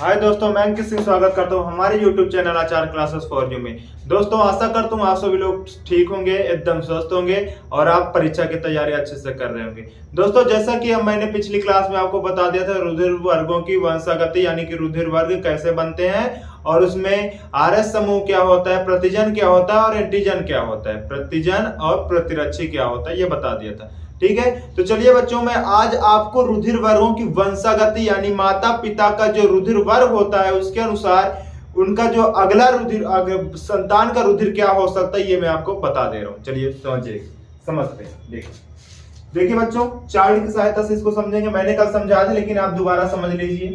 हाय दोस्तों, मैं अंकित सिंह स्वागत करता हूँ हमारे YouTube चैनल आचार क्लासेस फॉर यू में। दोस्तों आशा करता हूँ आप सभी लोग ठीक होंगे, एकदम स्वस्थ होंगे और आप परीक्षा की तैयारी अच्छे से कर रहे होंगे। दोस्तों जैसा कि मैंने पिछली क्लास में आपको बता दिया था रुधिर वर्गों की वंशागति यानी कि रुधिर वर्ग कैसे बनते हैं और उसमें आरएस समूह क्या होता है, प्रतिजन क्या होता है और एंटीजन क्या होता है, प्रतिजन और प्रतिरक्षी क्या होता है, ये बता दिया था। ठीक है, तो चलिए बच्चों मैं आज आपको रुधिर वर्गों की वंशागति यानी माता पिता का जो रुधिर वर्ग होता है उसके अनुसार उनका जो अगला रुधिर संतान का रुधिर क्या हो सकता है ये मैं आपको बता दे रहा हूं। चलिए समझते हैं। देखिए बच्चों, चार्ट की सहायता से इसको समझेंगे। मैंने कल समझा दिया लेकिन आप दोबारा समझ लीजिए।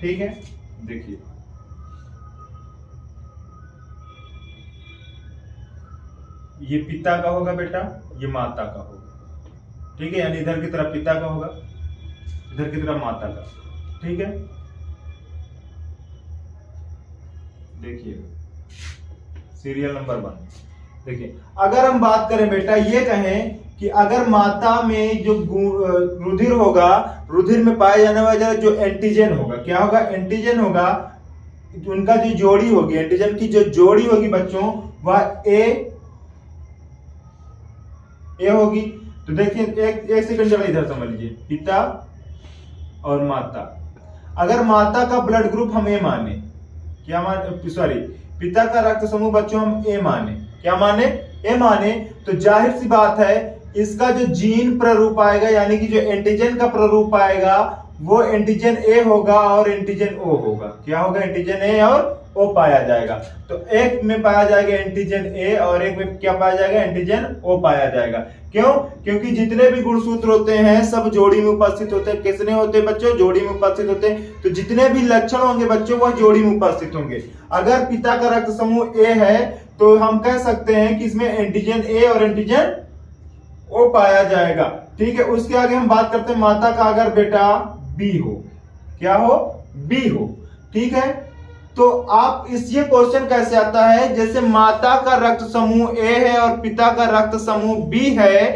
ठीक है, देखिए ये पिता का होगा बेटा, ये माता का होगा। ठीक है, यानी इधर की तरफ पिता का होगा, इधर की तरफ माता का। ठीक है, देखिए सीरियल नंबर 1। देखिए अगर हम बात करें बेटा, ये कहें कि अगर माता में जो रुधिर होगा, रुधिर में पाया जाने वाला जो एंटीजन होगा, क्या होगा, एंटीजन होगा, उनका जो जोड़ी होगी, एंटीजन की जो जोड़ी होगी बच्चों वह ए होगी। तो देखिए एक सेकंड जरा इधर समझ लीजिए, पिता और माता। अगर माता का ब्लड ग्रुप हम ए माने, क्या माने, सॉरी पिता का रक्त समूह बच्चों हम ए माने, क्या माने, ए माने, तो जाहिर सी बात है इसका जो जीन प्रारूप आएगा यानी कि जो एंटीजन का प्रारूप आएगा वो एंटीजन ए होगा और एंटीजन ओ होगा। क्या होगा, एंटीजन ए और ओ पाया जाएगा। तो एक में पाया जाएगा एंटीजन ए और एक में क्या पाया जाएगा, एंटीजन ओ पाया जाएगा। क्यों? क्योंकि जितने भी गुणसूत्र होते हैं सब जोड़ी में उपस्थित होते हैं। किसने होते हैं बच्चों, जोड़ी में उपस्थित होते हैं। तो जितने भी लक्षण होंगे बच्चों वह जोड़ी में उपस्थित होंगे। अगर पिता का रक्त समूह ए है तो हम कह सकते हैं कि इसमें एंटीजन ए और एंटीजन ओ पाया जाएगा। ठीक है, उसके आगे हम बात करते हैं माता का अगर बेटा बी हो, क्या हो, बी हो। ठीक है, तो आप ये क्वेश्चन कैसे आता है, जैसे माता का रक्त समूह ए है और पिता का रक्त समूह बी है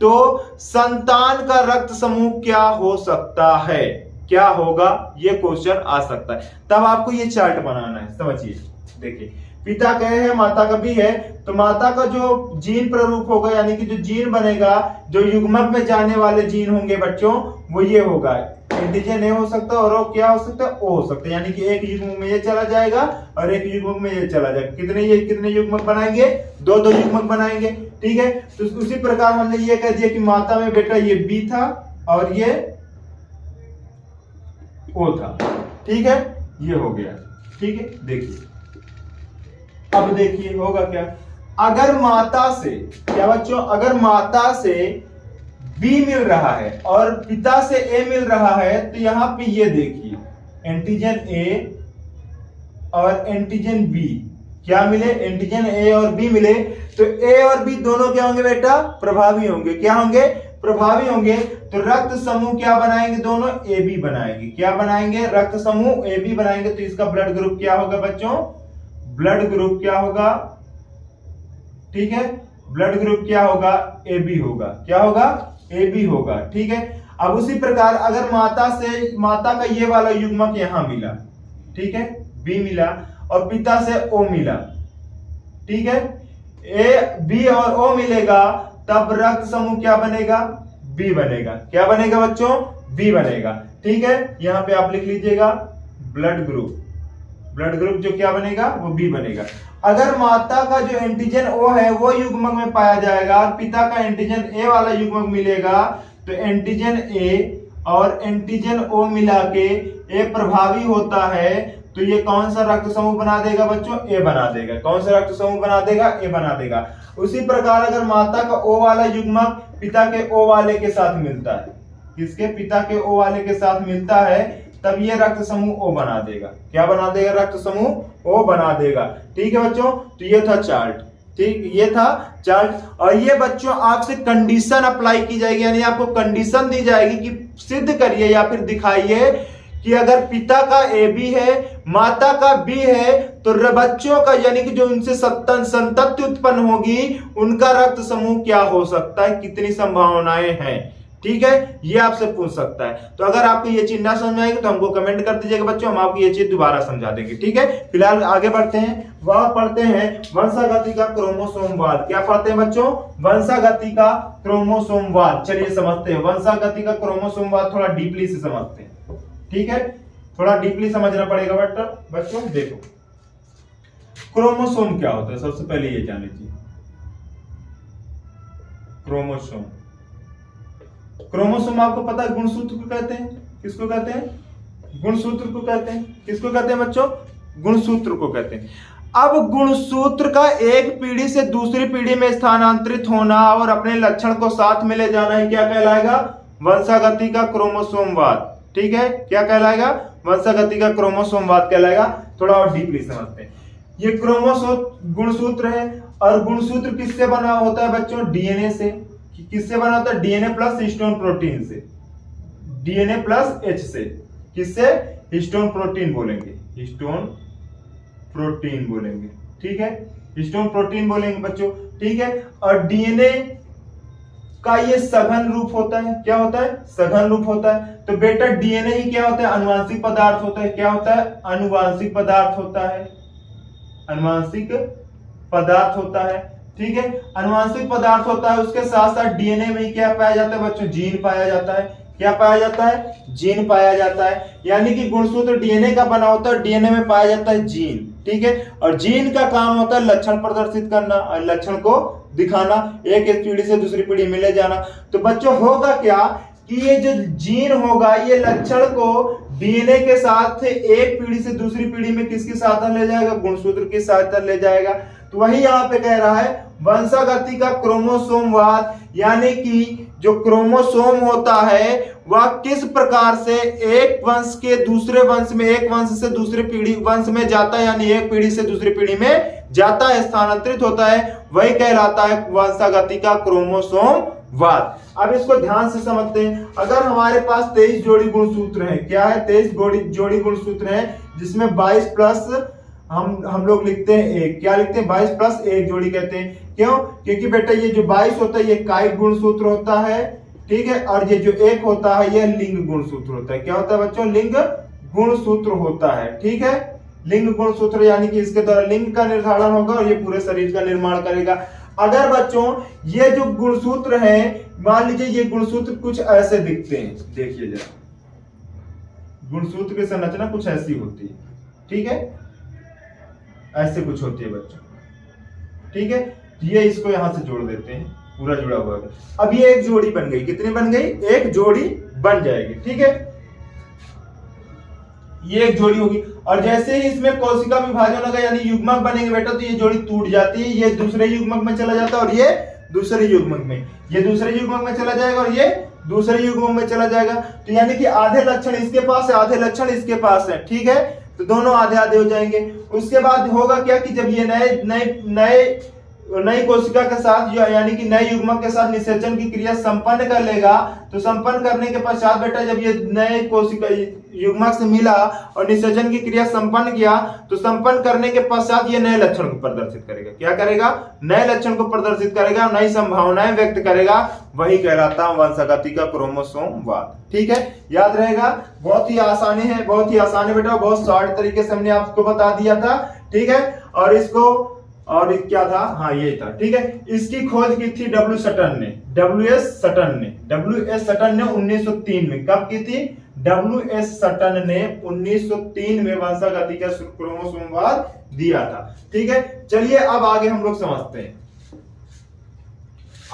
तो संतान का रक्त समूह क्या हो सकता है, क्या होगा, ये क्वेश्चन आ सकता है। तब आपको ये चार्ट बनाना है। समझिए, देखिए पिता का है माता का भी है, तो माता का जो जीन प्रारूप होगा यानी कि जो जीन बनेगा, जो युग्मक में जाने वाले जीन होंगे बच्चों वो ये होगा, एंटीजन ए हो सकता है और ओ क्या हो सकता है, ओ हो सकता है। यानी कि एक युग्मक में ये चला जाएगा और एक युग्मक में ये चला जाएगा। कितने युग्मक बनाएंगे, दो युग्मक बनाएंगे। ठीक है, तो उसी प्रकार हमने ये कह दिया कि माता में बेटा ये बी था और ये ओ था। ठीक है, ये हो गया। ठीक है, देखिए अब देखिए होगा क्या, अगर माता से, क्या बच्चों, अगर माता से बी मिल रहा है और पिता से ए मिल रहा है तो यहां पे ये देखिए एंटीजन ए और एंटीजन बी क्या मिले, एंटीजन ए और बी मिले, तो ए और बी दोनों क्या होंगे बेटा, प्रभावी होंगे। क्या होंगे, प्रभावी होंगे। तो रक्त समूह क्या बनाएंगे, दोनों ए बी बनाएंगे। क्या बनाएंगे, रक्त समूह ए बी बनाएंगे। तो इसका ब्लड ग्रुप क्या होगा बच्चों, ब्लड ग्रुप क्या होगा, ठीक है, ब्लड ग्रुप क्या होगा, ए बी होगा। क्या होगा, ए बी होगा। ठीक है, अब उसी प्रकार अगर माता का ये वाला युग्मक यहां मिला, ठीक है, बी मिला और पिता से ओ मिला, ठीक है, ए बी और ओ मिलेगा तब रक्त समूह क्या बनेगा, बी बनेगा। क्या बनेगा बच्चों, बी बनेगा। ठीक है, यहां पे आप लिख लीजिएगा ब्लड ग्रुप जो क्या बनेगा वो बी बनेगा। अगर माता का जो एंटीजन ओ है वो युग्मक में पाया जाएगा और पिता का एंटीजन ए वाला युग्मक मिलेगा तो एंटीजन ए और एंटीजन ओ मिला के ए प्रभावी होता है। तो ये कौन सा रक्त समूह बना देगा बच्चों, ए बना देगा। कौन सा रक्त समूह बना देगा, ए बना देगा। उसी प्रकार अगर माता का ओ वाला युग्मक पिता के ओ वाले के साथ मिलता है, किसके, पिता के ओ वाले के साथ मिलता है, तब ये रक्त समूह ओ बना देगा। क्या बना देगा, रक्त समूह ओ बना देगा। ठीक है बच्चों, तो ये था चार्ट। ठीक, ये था चार्ट। और ये बच्चों आपसे कंडीशन अप्लाई की जाएगी, यानी आपको कंडीशन दी जाएगी कि सिद्ध करिए या फिर दिखाइए कि अगर पिता का ए बी है, माता का बी है, तो बच्चों का यानी कि जो उनसे संतति उत्पन्न होगी उनका रक्त समूह क्या हो सकता है, कितनी संभावनाएं हैं। ठीक है, ये आपसे पूछ सकता है। तो अगर आपको ये चीज ना समझ आएगी तो हमको कमेंट कर दीजिएगा बच्चों, हम आपको ये चीज दोबारा समझा देंगे। ठीक है, फिलहाल आगे बढ़ते हैं। वह पढ़ते हैं वंशागति का क्रोमोसोमवाद। क्या पढ़ते हैं बच्चों? वंशागति का क्रोमोसोमवाद। चलिए समझते हैं वंशागति का क्रोमोसोमवाद, थोड़ा डीपली से समझते हैं। ठीक है, थोड़ा डीपली समझना पड़ेगा बच्चों। देखो क्रोमोसोम क्या होता है, सबसे पहले ये जान लीजिए। क्रोमोसोम, क्रोमोसोम आपको पता है गुणसूत्र को कहते हैं। किसको कहते हैं? गुणसूत्र को कहते हैं। किसको कहते हैं बच्चों? गुणसूत्र को कहते हैं। अब गुणसूत्र का एक पीढ़ी से दूसरी पीढ़ी में स्थानांतरित होना और अपने लक्षण को साथ में ले जाना ही क्या कहलाएगा? वंशागति का क्रोमोसोमवाद। ठीक है, क्या कहलाएगा? वंशागति का क्रोमोसोमवाद कहलाएगा। थोड़ा और डीपली समझते हैं। ये क्रोमोसोम गुणसूत्र है, और गुणसूत्र किससे बना होता है बच्चों? डीएनए से। किससे बना होता है? डीएनए प्लस हिस्टोन प्रोटीन से। डीएनए प्लस एच से। किससे? हिस्टोन प्रोटीन बोलेंगे, हिस्टोन प्रोटीन बोलेंगे। ठीक है, हिस्टोन प्रोटीन बोलेंगे बच्चों। ठीक है, और डीएनए का ये सघन रूप होता है। क्या होता है? सघन रूप होता है। तो बेटा डीएनए ही क्या होता है? अनुवांशिक पदार्थ होता है। क्या होता है? अनुवांशिक पदार्थ होता है। अनुवांशिक पदार्थ होता है। ठीक है, अनुवांशिक पदार्थ होता है। उसके साथ साथ डीएनए में क्या पाया जाता है बच्चों? जीन पाया जाता है। क्या पाया जाता है? जीन पाया जाता है। यानी कि गुणसूत्र डीएनए का बना होता है, डीएनए में पाया जाता है जीन। ठीक है, और जीन का काम होता है लक्षण प्रदर्शित करना और लक्षण को दिखाना, एक पीढ़ी से दूसरी पीढ़ी में ले जाना। तो बच्चों होगा क्या कि ये जो जीन होगा ये लक्षण को डीएनए के साथ एक पीढ़ी से दूसरी पीढ़ी में किसकी सहायता ले जाएगा? गुणसूत्र की सहायता ले जाएगा। तो वही यहां पे कह रहा है वंशागति का क्रोमोसोमवाद, यानी कि जो क्रोमोसोम होता है वह किस प्रकार से एक वंश के दूसरे वंश में, एक वंश से दूसरे पीढ़ी वंश में जाता है, यानी एक पीढ़ी से दूसरी पीढ़ी में जाता है, स्थानांतरित होता है, वही कहलाता है वंशागति का क्रोमोसोमवाद। अब इसको ध्यान से समझते हैं। अगर हमारे पास 23 जोड़ी गुणसूत्र हैं, क्या है? 23 जोड़ी गुणसूत्र हैं, जिसमें 22 प्लस हम लोग लिखते हैं एक। क्या लिखते हैं? 22 प्लस एक जोड़ी कहते हैं। क्यों? क्योंकि बेटा ये जो 22 होता है ये कायिक गुणसूत्र होता है। ठीक है, और ये जो एक होता है ये लिंग गुणसूत्र होता है। क्या होता है बच्चों? लिंग गुणसूत्र होता है। ठीक है, लिंग गुणसूत्र, यानी कि इसके द्वारा लिंग का निर्धारण होगा और ये पूरे शरीर का निर्माण करेगा। अगर बच्चों ये जो गुणसूत्र है, मान लीजिए ये गुणसूत्र कुछ ऐसे दिखते हैं, देखिए जरा, गुणसूत्र की संरचना कुछ ऐसी होती है। ठीक है, ऐसे कुछ होती है बच्चों। ठीक है, ये इसको यहां से जोड़ देते हैं, पूरा जुड़ा हुआ है। अब ये एक जोड़ी बन गई। कितनी बन गई? एक जोड़ी बन जाएगी। ठीक है, ये एक जोड़ी होगी, और जैसे ही इसमें कोशिका विभाजन होगा यानी युग्मक बनेंगे बेटा, तो ये जोड़ी टूट जाती है, ये दूसरे युग्मक में चला जाता है और ये दूसरे युग्मक में, ये दूसरे युग्मक में चला जाएगा और ये दूसरे युग्मक में चला जाएगा। तो यानी कि आधे लक्षण इसके पास है, आधे लक्षण इसके पास है। ठीक है, तो दोनों आधे आधे हो जाएंगे। उसके बाद होगा क्या कि जब ये नई कोशिका के साथ यानी कि नए युग्मक के साथ निषेचन की क्रिया संपन्न कर लेगा, तो संपन्न करने के पश्चात बेटा जब ये नए कोशिका युग्मक से मिला और निषेचन की क्रिया संपन्न किया, तो संपन्न करने के पश्चात ये नए लक्षण को प्रदर्शित करेगा। क्या करेगा? नए लक्षण को प्रदर्शित करेगा, नई संभावनाएं व्यक्त करेगा, वही कहलाता है वंशागति का क्रोमोसोमवाद। ठीक है, याद रहेगा। बहुत ही आसानी है, बहुत ही आसान है बेटा, बहुत शॉर्ट तरीके से हमने आपको बता दिया था। ठीक है, और इसको और क्या था? हाँ ये था। ठीक है, इसकी खोज की थी डब्ल्यू एस सटन ने 1903 में। कब की थी? डब्ल्यू एस सटन ने 1903 में वंशागति का क्रोमोसोमवाद दिया था। ठीक है, चलिए अब आगे हम लोग समझते हैं।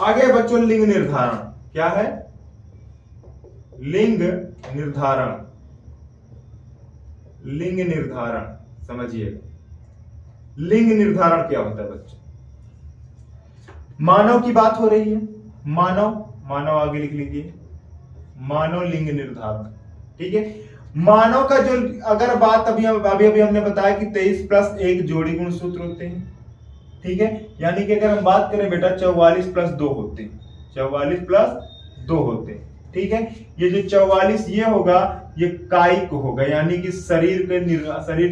आगे बच्चों लिंग निर्धारण क्या है? लिंग निर्धारण, लिंग निर्धारण समझिएगा। लिंग निर्धारण क्या होता है बच्चों? मानव की बात हो रही है। मानव आगे लिख लीजिए, मानव लिंग निर्धारण। ठीक है, मानव का जो अगर बात अभी हमने बताया कि 23 प्लस 1 जोड़ी गुणसूत्र होते हैं। ठीक है, यानी कि अगर हम बात करें बेटा 44 प्लस 2 होते हैं, 44 प्लस 2 होते हैं। ठीक है, ये जो 44 ये होगा ये कायिक होगा, यानी कि शरीर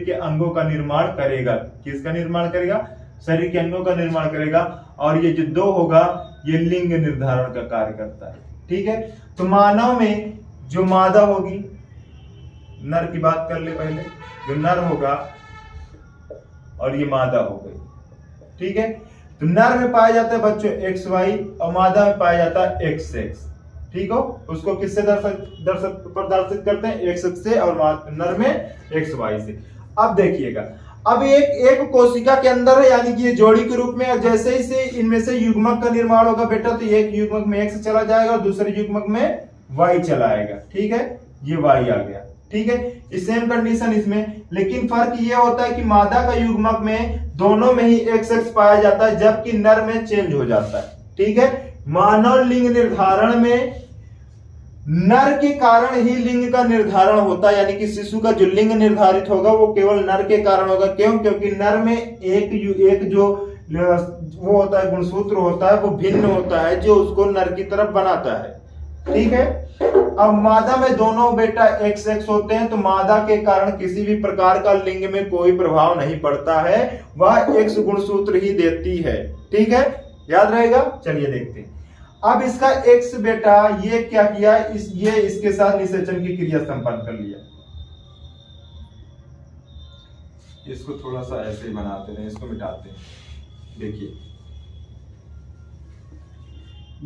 के अंगों का निर्माण करेगा। किसका निर्माण करेगा? शरीर के अंगों का निर्माण करेगा। और ये जो 2 होगा ये लिंग निर्धारण का कार्य करता है। ठीक है। तो मानव में जो मादा होगी, नर की बात कर ले पहले, जो नर होगा और ये मादा हो गई, ठीक है। तो नर में पाया जाता है बच्चों XY और मादा में पाया जाता है XX, ठीक हो। उसको किससे प्रदर्शित करते हैं? XX से, और नर में XY से। अब देखिएगा, अब एक कोशिका के अंदर है, यानी कि ये जोड़ी के रूप में, जैसे ही से इनमें से युग्मक का निर्माण होगा बेटा, तो एक युग्मक में X चला जाएगा और दूसरे युग्मक में Y चला आएगा, ठीक है। ये Y आ गया, ठीक है। सेम कंडीशन इसमें, लेकिन फर्क ये होता है कि मादा का युग्मक में दोनों में ही XX पाया जाता है, जबकि नर में चेंज हो जाता है, ठीक है। मानव लिंग निर्धारण में नर के कारण ही लिंग का निर्धारण होता है, यानी कि शिशु का जो लिंग निर्धारित होगा वो केवल नर के कारण होगा। क्यों? क्योंकि नर में एक जो वो होता है, गुणसूत्र होता है, वो भिन्न होता है, जो उसको नर की तरफ बनाता है, ठीक है। अब मादा में दोनों बेटा XX होते हैं, तो मादा के कारण किसी भी प्रकार का लिंग में कोई प्रभाव नहीं पड़ता है, वह X गुणसूत्र ही देती है, ठीक है। याद रहेगा। चलिए देखते हैं। अब इसका X बेटा ये क्या किया, ये इसके साथ निषेचन की क्रिया संपन्न कर लिया। इसको थोड़ा सा ऐसे ही बनाते हैं, इसको मिटाते हैं। देखिए,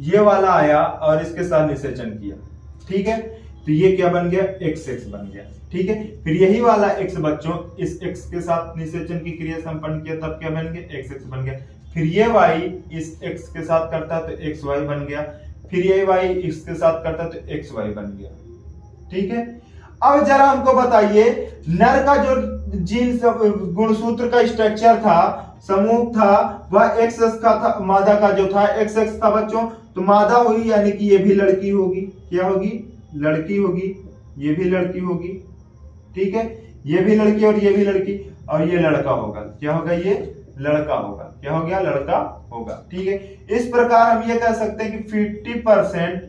ये वाला आया और इसके साथ निषेचन किया, ठीक है। तो ये क्या बन गया? XX बन गया, ठीक है। फिर यही वाला X बच्चों इस X के साथ निषेचन की क्रिया संपन्न किया, तब क्या बन गया? XX बन गया। फिर ये Y इस X के साथ करता तो XY बन गया। फिर ये Y इसके साथ करता तो XY बन गया, ठीक है। अब जरा हमको बताइए, नर का जो जीन गुणसूत्र का स्ट्रक्चर था, समूह था, वह XX का था, मादा का जो था XX था बच्चों। तो मादा हुई, यानी कि ये भी लड़की होगी। क्या होगी? लड़की होगी। ये भी लड़की होगी, ठीक है। ये भी लड़की और ये भी लड़की, और ये लड़का होगा। क्या होगा? ये लड़का होगा। क्या हो गया? लड़का होगा, ठीक है। इस प्रकार हम ये कह सकते हैं कि 50%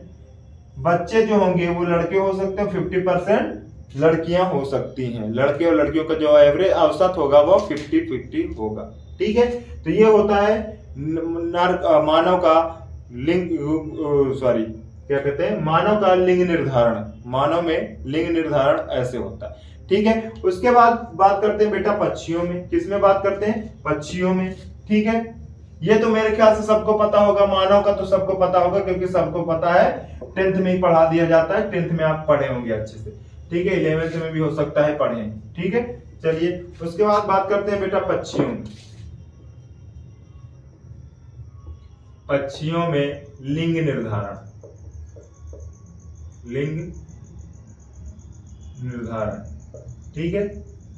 बच्चे जो होंगे वो लड़के हो सकते हैं, 50% लड़कियां हो सकती हैं। लड़के और लड़कियों का जो एवरेज औसत होगा वो 50-50 होगा, ठीक है। तो ये होता है मानव का लिंग, क्या कहते हैं, मानव का लिंग निर्धारण। मानव में लिंग निर्धारण ऐसे होता है, ठीक है। उसके बाद बात करते हैं बेटा पक्षियों में। किसमें बात करते हैं? पक्षियों में, ठीक है। ये तो मेरे ख्याल से सबको पता होगा, मानव का तो सबको पता होगा, क्योंकि सबको पता है, 10th में ही पढ़ा दिया जाता है। 10th में आप पढ़े होंगे अच्छे से, ठीक है। 11th में भी हो सकता है पढ़े, ठीक है। चलिए उसके बाद बात करते हैं बेटा पक्षियों में। पक्षियों में लिंग निर्धारण, लिंग निर्धारण, ठीक है।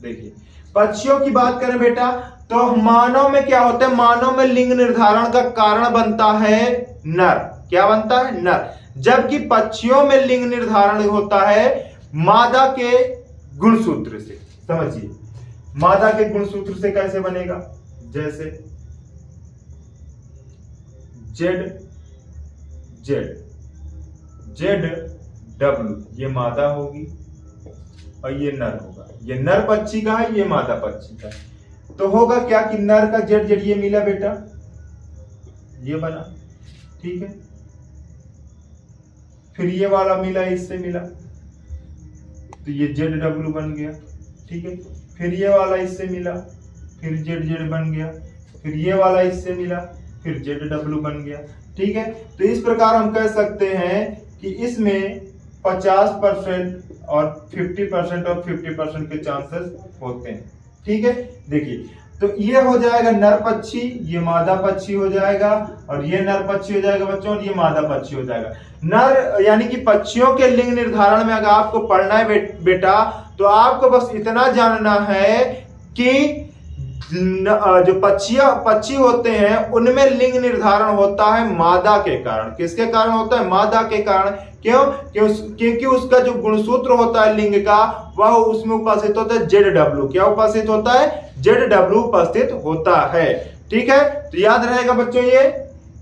देखिए, पक्षियों की बात करें बेटा, तो मानव में क्या होता है? मानव में लिंग निर्धारण का कारण बनता है नर। क्या बनता है? नर। जबकि पक्षियों में लिंग निर्धारण होता है मादा के गुणसूत्र से। समझिए, मादा के गुणसूत्र से कैसे बनेगा? जैसे ZW, ये मादा होगी और ये नर होगा। ये नर पक्षी का है, ये मादा पक्षी का है। तो होगा क्या कि नर का Z ये मिला बेटा, ये बना, ठीक है। फिर ये वाला मिला, इससे मिला, तो ये ZW बन गया, ठीक है। फिर ये वाला इससे मिला, फिर ZZ बन गया। फिर ये वाला इससे मिला, फिर ZW बन गया, ठीक है। तो इस प्रकार हम कह सकते हैं कि इसमें 50% और 50% और 50% के चांसेस होते हैं, ठीक है। देखिए, तो ये हो जाएगा नर पक्षी, ये मादा पक्षी हो जाएगा, और ये नर पक्षी हो जाएगा बच्चों, और ये मादा पक्षी हो जाएगा। नर यानी कि पक्षियों के लिंग निर्धारण में अगर आपको पढ़ना है बेटा, तो आपको बस इतना जानना है कि जो पक्षी होते हैं उनमें लिंग निर्धारण होता है मादा के कारण। किसके कारण होता है? मादा के कारण। क्यों? क्योंकि उसका जो गुणसूत्र होता है लिंग का, वह उसमें उपस्थित होता है ZW। क्या उपस्थित होता है? ZW उपस्थित होता है, ठीक है। तो याद रहेगा बच्चों, ये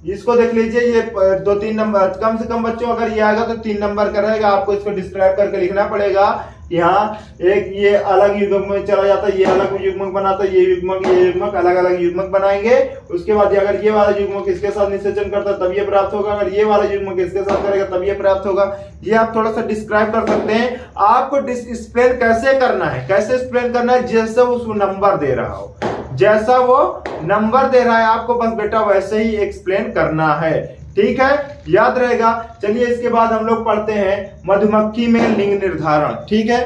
इसको देख लीजिए। ये 2-3 नंबर, कम से कम बच्चों अगर ये आएगा तो 3 नंबर का रहेगा। आपको इसको डिस्क्राइब करके लिखना पड़ेगा यहाँ एक ये अलग युग्मक में चला जाता है, ये अलग युग्मक बनाता है, ये युग्मक अलग अलग युग्मक बनाएंगे। उसके बाद अगर ये वाला युग्मक इसके साथ निषेचन करता है तब ये प्राप्त होगा, अगर ये वाला युग्मक इसके साथ करेगा तब ये प्राप्त होगा। ये आप थोड़ा सा डिस्क्राइब कर सकते हैं। आपको एक्सप्लेन कैसे करना है, कैसे एक्सप्लेन करना है, जैसे वो नंबर दे रहा हो, जैसा वो नंबर दे रहा है आपको बस बेटा वैसे ही एक्सप्लेन करना है। ठीक है, याद रहेगा। चलिए इसके बाद हम लोग पढ़ते हैं मधुमक्खी में लिंग निर्धारण। ठीक है,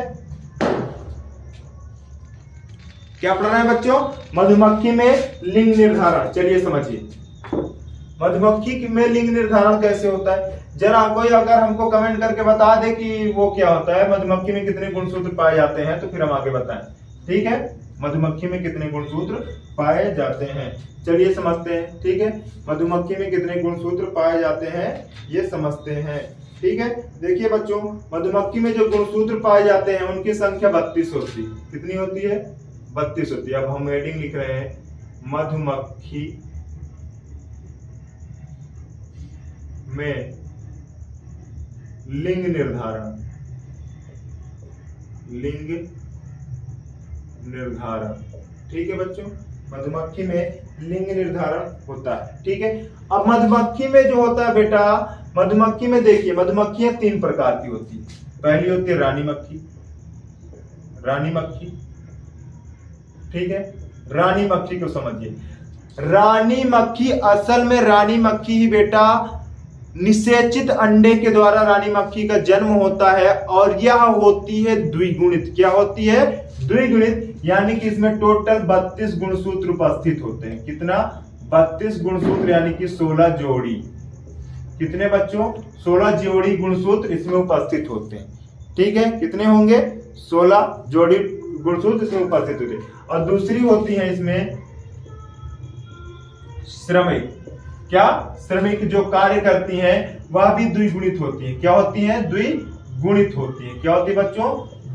क्या पढ़ रहे हैं बच्चों? मधुमक्खी में लिंग निर्धारण। चलिए समझिए मधुमक्खी में लिंग निर्धारण कैसे होता है। जरा कोई अगर हमको कमेंट करके बता दे कि वो क्या होता है, मधुमक्खी में कितने गुणसूत्र पाए जाते हैं, तो फिर हम आगे बताएं। ठीक है, मधुमक्खी में कितने गुणसूत्र पाए जाते हैं, चलिए समझते हैं। ठीक है, मधुमक्खी में कितने गुणसूत्र पाए जाते हैं ये समझते हैं। ठीक है, देखिए बच्चों, मधुमक्खी में जो गुणसूत्र पाए जाते हैं उनकी संख्या 32 होती है। कितनी होती है? 32 होती है। अब हम हेडिंग लिख रहे हैं मधुमक्खी में लिंग निर्धारण। लिंग निर्धारण, ठीक है बच्चों, मधुमक्खी में लिंग निर्धारण होता है। ठीक है, अब मधुमक्खी में जो होता है बेटा, मधुमक्खी में देखिए मधुमक्खियां 3 प्रकार की होती है। पहली होती है रानी मक्खी। रानी मक्खी, ठीक है, रानी मक्खी को समझिए। रानी मक्खी, असल में रानी मक्खी ही बेटा निषेचित अंडे के द्वारा रानी मक्खी का जन्म होता है और यह होती है द्विगुणित। क्या होती है? द्विगुणित, यानी कि इसमें टोटल 32 गुणसूत्र उपस्थित होते हैं। कितना? 32 गुणसूत्र, यानी कि 16 जोड़ी। कितने बच्चों? 16 जोड़ी गुणसूत्र इसमें उपस्थित होते हैं। ठीक है, कितने होंगे? 16 जोड़ी गुणसूत्र इसमें उपस्थित होते हैं। और दूसरी होती है इसमें श्रमिक। क्या? श्रमिक जो कार्य करती हैं वह भी द्विगुणित होती है। क्या होती है? द्विगुणित होती है। क्या होती है बच्चों?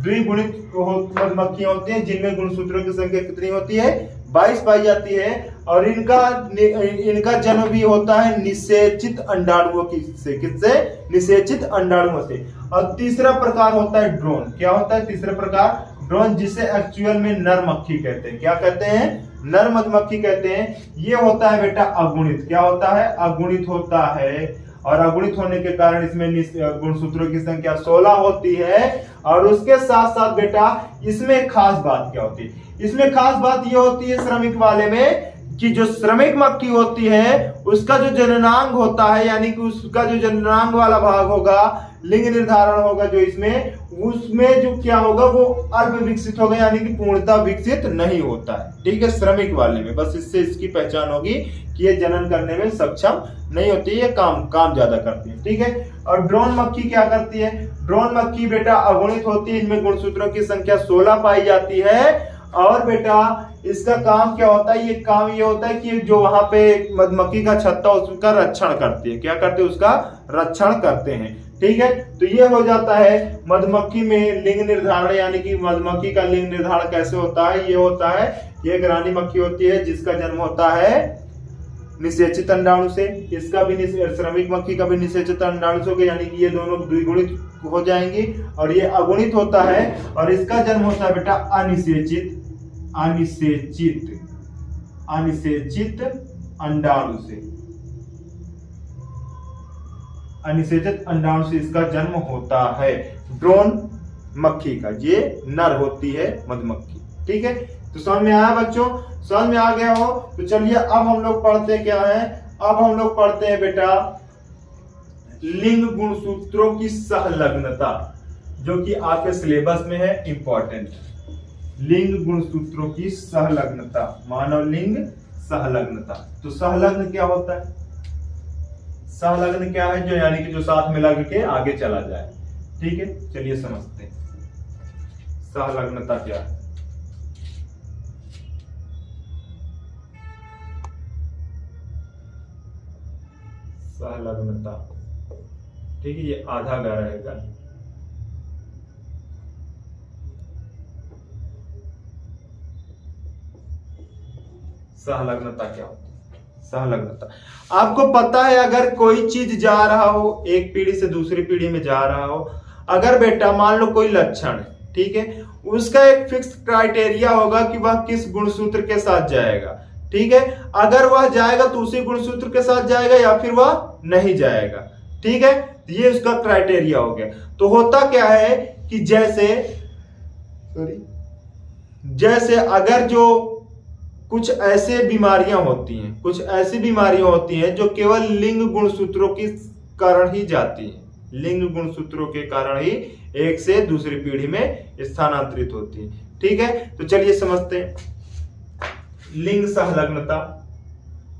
द्विगुणित मधुमक्खियां होती हैं जिनमें गुणसूत्रों की संख्या कितनी होती है? 22 पाई जाती है। और इनका जन्म भी होता है निषेचित अंडाणुओं से। किससे? निषेचित अंडाणुओं से। और तीसरा प्रकार होता है ड्रोन। क्या होता है तीसरा प्रकार? ड्रोन, जिसे एक्चुअल में नर मक्खी कहते हैं। क्या कहते हैं? नर मधुमक्खी कहते हैं। ये होता है बेटा अगुणित। क्या होता है? अगुणित होता है। और अगुणित होने के कारण इसमें गुणसूत्रों की संख्या 16 होती है। और उसके साथ साथ बेटा इसमें खास बात क्या होती है? इसमें खास बात ये होती है श्रमिक वाले में कि जो श्रमिक मक्खी होती है उसका जो जननांग होता है, यानी कि उसका जो जननांग वाला भाग होगा, लिंग निर्धारण होगा जो इसमें, उसमें जो क्या होगा वो अल्प विकसित होगा, यानी कि पूर्णतः विकसित नहीं होता है। ठीक है, श्रमिक वाले में बस इससे इसकी पहचान होगी कि ये जनन करने में सक्षम नहीं होती है, ये काम ज्यादा करती है। ठीक है, और ड्रोन मक्खी क्या करती है? ड्रोन मक्खी बेटा अगुणित होती है। इनमें गुणसूत्रों की संख्या 16 पाई जाती है। और बेटा इसका काम क्या होता है? ये काम ये होता है कि जो वहां पे मधुमक्खी का छत्ता उसका रक्षण करती है। क्या करते हैं? उसका रक्षण करते हैं। ठीक है, तो ये हो जाता है मधुमक्खी में लिंग निर्धारण। यानी कि मधुमक्खी का लिंग निर्धारण कैसे होता है? ये होता है कि एक रानी मक्खी होती है जिसका जन्म होता है निषेचित अंडाणु से। इसका भी श्रमिक मक्खी का भी निषेचित अंडाणु से होगा, यानी कि ये दोनों द्विगुणित हो जाएंगी। और ये अगुणित होता है और इसका जन्म होता है बेटा अनिषेचित अंडाणु से। अनिषेचित अंडाणु से इसका जन्म होता है ड्रोन मक्खी का। ये नर होती है मधुमक्खी। ठीक है, तो समझ में आया बच्चों? समझ में आ गया हो तो चलिए अब हम लोग पढ़ते क्या है? अब हम लोग पढ़ते हैं बेटा लिंग गुणसूत्रों की सहलग्नता, जो कि आपके सिलेबस में है, इंपॉर्टेंट। लिंग गुणसूत्रों की सहलग्नता, मानव लिंग सहलग्नता। तो सहलग्न क्या होता है? सहलग्न क्या है? जो यानी कि जो साथ में लग के आगे चला जाए। ठीक है, चलिए समझते हैं सहलग्नता क्या है। सहलग्नता, ठीक है, ये आधा गा रहेगा। सहलग्नता क्या होती है? सहलग्नता, आपको पता है अगर कोई चीज जा रहा हो, एक पीढ़ी से दूसरी पीढ़ी में जा रहा हो, अगर बेटा मान लो कोई लक्षण है, ठीक है, उसका एक फिक्स क्राइटेरिया होगा कि वह किस गुणसूत्र के साथ जाएगा। ठीक है, अगर वह जाएगा तो उसी गुणसूत्र के साथ जाएगा या फिर वह नहीं जाएगा। ठीक है, ये उसका क्राइटेरिया हो गया। तो होता क्या है कि जैसे अगर जो कुछ ऐसे बीमारियां होती हैं, कुछ ऐसी बीमारियां होती हैं जो केवल लिंग गुणसूत्रों के कारण ही जाती हैं, लिंग गुणसूत्रों के कारण ही एक से दूसरी पीढ़ी में स्थानांतरित होती है। ठीक है, तो चलिए समझते हैं लिंग सहलग्नता।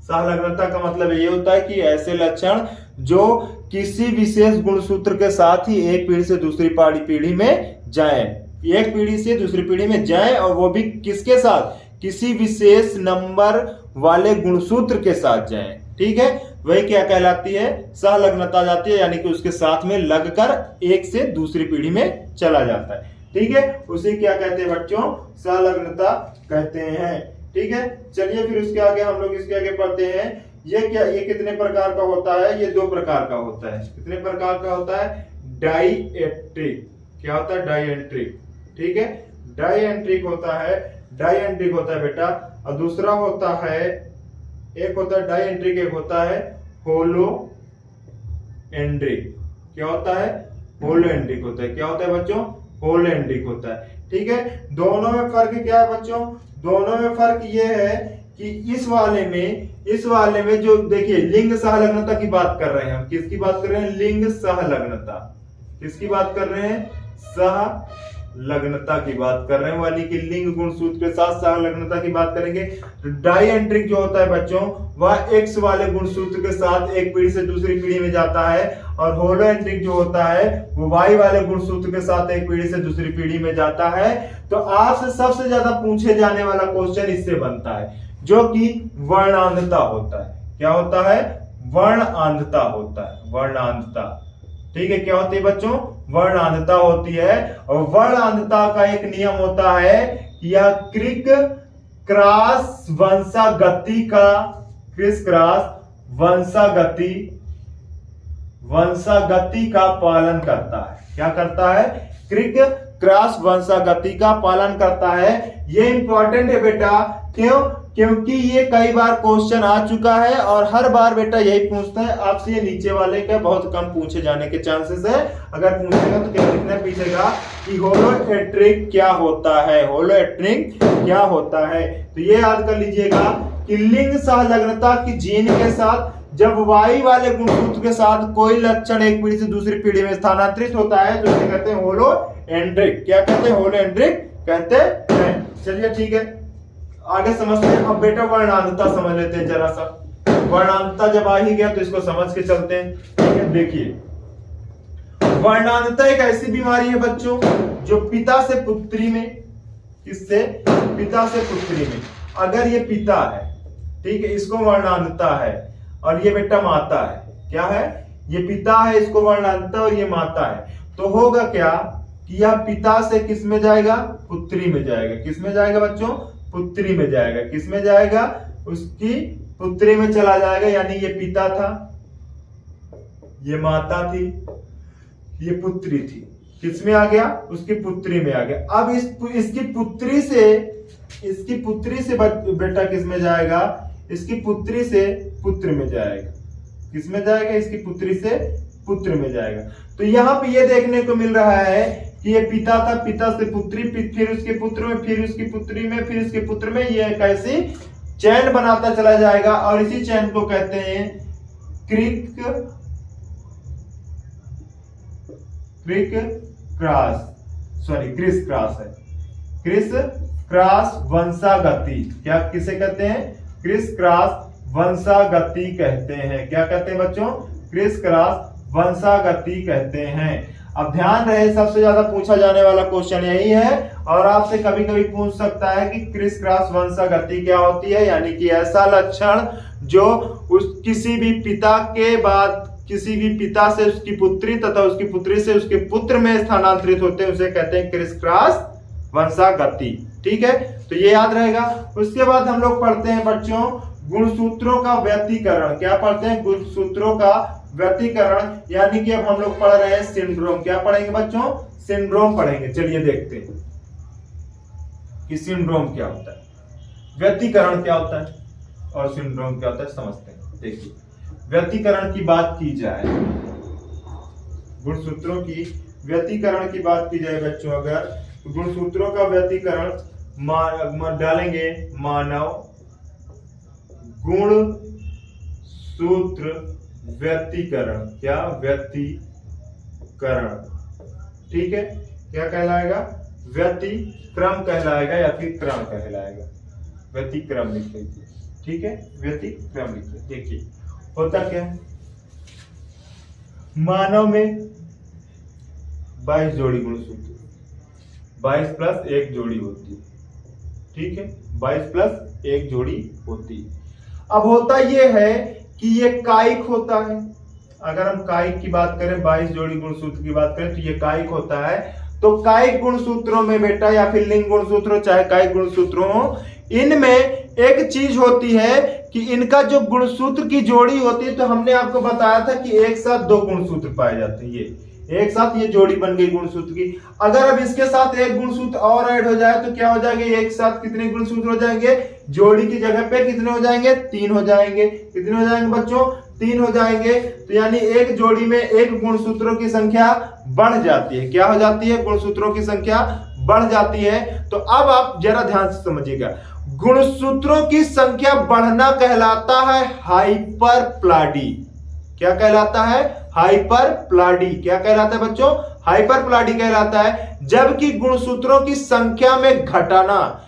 सहलग्नता का मतलब ये होता है कि ऐसे लक्षण जो किसी विशेष गुणसूत्र के साथ ही एक पीढ़ी से दूसरी पीढ़ी में जाएं, एक पीढ़ी से दूसरी पीढ़ी में जाएं, और वो भी किसके साथ, किसी विशेष नंबर वाले गुणसूत्र के साथ जाएं। ठीक है, वही क्या कहलाती है, सहलग्नता जाती है, यानी कि उसके साथ में लगकर एक से दूसरी पीढ़ी में चला जाता है। ठीक है, उसे क्या कहते हैं बच्चों, सहलग्नता कहते हैं। ठीक है, चलिए फिर उसके आगे हम लोग इसके आगे पढ़ते हैं। ये कितने प्रकार का होता है, ये 2 प्रकार का होता है। कितने प्रकार का होता है, डाइएट्रिक। क्या होता है, डाइएट्रिक। ठीक है, डाइएट्रिक होता है, डाइएट्रिक होता है बेटा, और दूसरा होता है, एक होता है डाइएट्रिक, एक होता है होलोएंड्रिक। क्या होता है, होलोएंड्रिक होता है। क्या होता है बच्चों, होलोएंड्रिक होता है। ठीक है, दोनों में फर्क क्या है बच्चों, दोनों में फर्क ये है कि इस वाले में जो देखिए लिंग सहलग्नता की बात कर रहे हैं हम, किसकी बात कर रहे हैं, लिंग सहलग्नता। किसकी बात कर रहे हैं, सहलग्नता की बात कर रहे हैं, वाली की लिंग गुणसूत्र के साथ सहलग्नता की बात करेंगे। तो डाइएंट्रिक जो होता है बच्चों, वह एक्स वाले गुणसूत्र के साथ एक पीढ़ी से दूसरी पीढ़ी में जाता है, और होलोएंट्रिक जो होता है वो वाई वाले गुणसूत्र के साथ एक पीढ़ी से दूसरी पीढ़ी में जाता है। तो आपसे सबसे ज्यादा पूछे जाने वाला क्वेश्चन इससे बनता है, जो कि वर्णांधता होता है। क्या होता है, वर्णांधता होता है, वर्णांधता। ठीक है, क्या होती है बच्चों, वर्णांधता होती है। और वर्णांधता का एक नियम होता है कि यह क्रिक क्रॉस वंशागति का, क्रिस क्रॉस वंशागति का पालन करता है। क्या करता है, क्रिक क्रॉस वंशागति का पालन करता है। ये इंपॉर्टेंट है बेटा, क्यों, क्योंकि ये कई बार क्वेश्चन आ चुका है, और हर बार बेटा यही पूछते हैं आपसे। ये नीचे वाले का बहुत कम पूछे जाने के चांसेस है, अगर पूछेगा तो क्या लिखना पूछेगा कि होलोएंड्रिक क्या होता है, होलोएंड्रिक क्या होता है। तो ये याद कर लीजिएगा कि लिंग सहलग्नता की जीन के साथ जब वाई वाले गुणसूत्र के साथ कोई लक्षण एक पीढ़ी से दूसरी पीढ़ी में स्थानांतरित होता है तो इसे कहते हैं होलोएंड्रिक। क्या कहते हैं, होलोएंड्रिक कहते हैं। चलिए ठीक है, आगे समझते हैं। अब बेटा वर्णांधता समझ लेते हैं जरा सा। वर्णांधता जब आ ही गया तो इसको समझ के चलते हैं। ठीक है, देखिए वर्णांधता एक ऐसी बीमारी है बच्चों जो पिता से पुत्री में, किससे, पिता से पुत्री में, अगर ये पिता है, ठीक है, इसको वर्णांधता है, और ये बेटा माता है। क्या है, ये पिता है, इसको वर्णांधता, और ये माता है। तो होगा क्या कि यह पिता से किस में जाएगा, पुत्री में जाएगा। किस में जाएगा बच्चों, पुत्री में जाएगा। किस में जाएगा, उसकी पुत्री में चला जाएगा। यानी ये पिता था, ये माता थी, ये पुत्री थी, किस में आ गया, उसकी पुत्री में आ गया। अब इसकी पुत्री से बेटा किस में जाएगा, इसकी पुत्री से पुत्र में जाएगा। किस में जाएगा, इसकी पुत्री से पुत्र में जाएगा। तो यहां पे ये देखने को मिल रहा है कि ये पिता था, पिता से पुत्री, फिर उसके पुत्र में, फिर उसकी पुत्री में, फिर उसके पुत्र में, ये कैसी चैन बनाता चला जाएगा। और इसी चैन को कहते हैं क्रिस क्रॉस है, क्रिस क्रॉस वंशागति। क्या किसे कहते हैं, क्रिस क्रॉस वंशागति कहते हैं। क्या कहते हैं बच्चों, क्रिस क्रॉस वंशागति कहते हैं। अब ध्यान रहे, सबसे ज्यादा पूछा जाने वाला क्वेश्चन यही है, और आपसे कभी कभी पूछ सकता है कि क्रिस क्रॉस वंशागति क्या होती है। यानी कि ऐसा लक्षण जो किसी भी पिता के बाद किसी भी पिता से उसकी पुत्री तथा उसकी पुत्री से उसके पुत्र में स्थानांतरित होते हैं, उसे कहते हैं क्रिस क्रॉस वंशागति। ठीक है, तो ये याद रहेगा। उसके बाद हम लोग पढ़ते हैं बच्चों गुणसूत्रों का व्यतिकरण। क्या पढ़ते हैं, गुणसूत्रों का व्यतिकरण। यानी कि अब हम लोग पढ़ रहे हैं सिंड्रोम। क्या पढ़ेंगे बच्चों, सिंड्रोम पढ़ेंगे। चलिए देखते हैं कि सिंड्रोम क्या होता है, व्यतिकरण क्या होता है और सिंड्रोम क्या होता है, समझते हैं। देखिए, व्यतिकरण की बात की जाए, गुणसूत्रों की व्यतिकरण की बात की जाए बच्चों, अगर गुणसूत्रों का व्यतिकरण डालेंगे, मानव गुण सूत्र व्यतिकरण, क्या व्यतिकरण, ठीक है, क्या कहलाएगा, व्यतिक्रम कहलाएगा या फिर क्रम कहलाएगा, व्यतिक्रम लिख लीजिए, ठीक है, व्यतिक्रम लिखिए। देखिए होता क्या है, मानव में 22 जोड़ी गुणसूत्र, 22 प्लस 1 जोड़ी होती है, ठीक है, 22 प्लस 1 जोड़ी होती है। अब होता यह है कि ये कायिक होता है। अगर हम कायिक की बात करें, 22 जोड़ी गुणसूत्र की बात करें तो ये कायिक होता है। तो कायिक गुणसूत्रों में बेटा, या फिर लिंग गुणसूत्रों चाहे कायिक गुणसूत्रों, इनमें एक चीज होती है कि इनका जो गुणसूत्र की जोड़ी होती है, तो हमने आपको बताया था कि एक साथ 2 गुणसूत्र पाए जाते हैं। ये एक साथ ये जोड़ी बन गई गुणसूत्र की। अगर अब इसके साथ एक गुणसूत्र और ऐड हो जाए तो क्या हो जाएंगे, एक साथ कितने गुणसूत्र हो जाएंगे, जोड़ी की जगह पे कितने हो जाएंगे, 3 हो जाएंगे। कितने हो जाएंगे बच्चों, 3 हो जाएंगे। तो यानी एक जोड़ी में एक गुणसूत्रों की संख्या बढ़ जाती है। क्या हो जाती है, गुणसूत्रों की संख्या बढ़ जाती है। तो अब आप जरा ध्यान से समझिएगा, गुणसूत्रों की संख्या बढ़ना कहलाता है हाइपरप्लाडी। क्या कहलाता है, हाइपरप्लाडी। क्या कहलाता है बच्चों, हाइपरप्लाडी कहलाता है। जबकि गुणसूत्रों की संख्या में घटाना,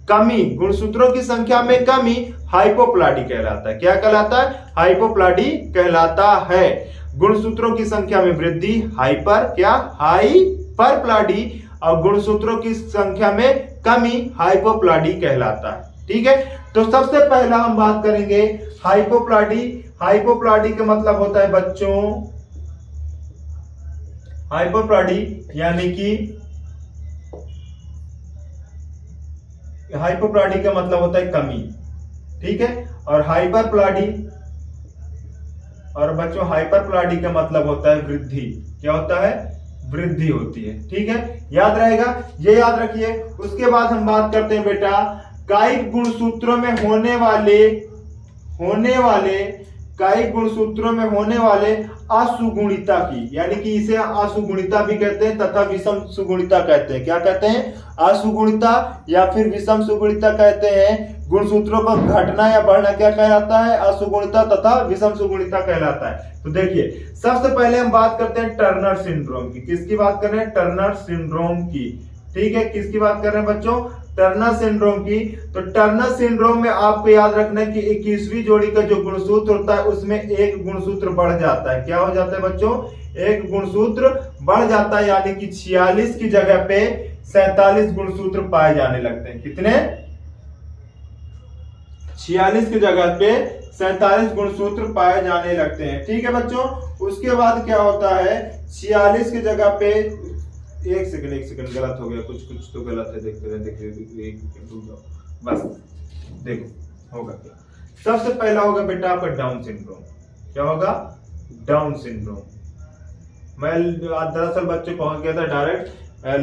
कमी, गुणसूत्रों की संख्या में कमी हाइपोप्लाडी कहलाता है। क्या कहलाता है, हाइपोप्लाडी कहलाता है। गुणसूत्रों की संख्या में वृद्धि हाइपरप्लाडी, और गुणसूत्रों की संख्या में कमी हाइपोप्लाडी कहलाता है। ठीक है, तो सबसे पहला हम बात करेंगे हाइपोप्लाडी। हाइपोप्लाडी का मतलब होता है बच्चों, हाइपोप्लाडी यानी कि हाइपोप्लाडी का मतलब होता है कमी, ठीक है। और हाइपरप्लाडी, और बच्चों हाइपरप्लाडी का मतलब होता है वृद्धि। क्या होता है, वृद्धि होती है। ठीक है, याद रहेगा, ये याद रखिए। उसके बाद हम बात करते हैं बेटा कायिक गुणसूत्रों में होने वाले कायिक गुणसूत्रों में होने वाले असुगुणिता की, यानी कि इसे असुगुणिता भी कहते हैं तथा विषम सुगुणिता कहते हैं। क्या कहते हैं, असुगुणिता या फिर विषम सुगुणिता कहते हैं। गुणसूत्रों का घटना या बढ़ना क्या कहलाता है, असुगुणिता तथा विषम सुगुणिता कहलाता है। तो देखिए, सबसे पहले हम बात करते हैं टर्नर सिंड्रोम की। किसकी बात कर रहे हैं, टर्नर सिंड्रोम की। ठीक है, किसकी बात कर रहे हैं बच्चों, टर्नर सिंड्रोम की। तो टर्नर सिंड्रोम में आपको याद रखना है कि 21वीं जोड़ी का जो गुणसूत्र होता है उसमें एक गुणसूत्र बढ़ जाता है। क्या हो जाता है बच्चों, एक गुणसूत्र बढ़ जाता है, यानी कि 46 की जगह पे 47 गुणसूत्र पाए जाने लगते हैं। कितने, 46 की जगह पे 47 गुणसूत्र पाए जाने लगते हैं। ठीक है बच्चों, उसके बाद क्या होता है, 46 की जगह पे, एक सेकंड गलत हो गया, कुछ तो गलत है, देखते बस देखो होगा क्या। सबसे पहला होगा बेटा आपका डाउन सिंड्रोम। क्या होगा, डाउन सिंड्रोम। मैं दरअसल बच्चे पहुंच गया था डायरेक्ट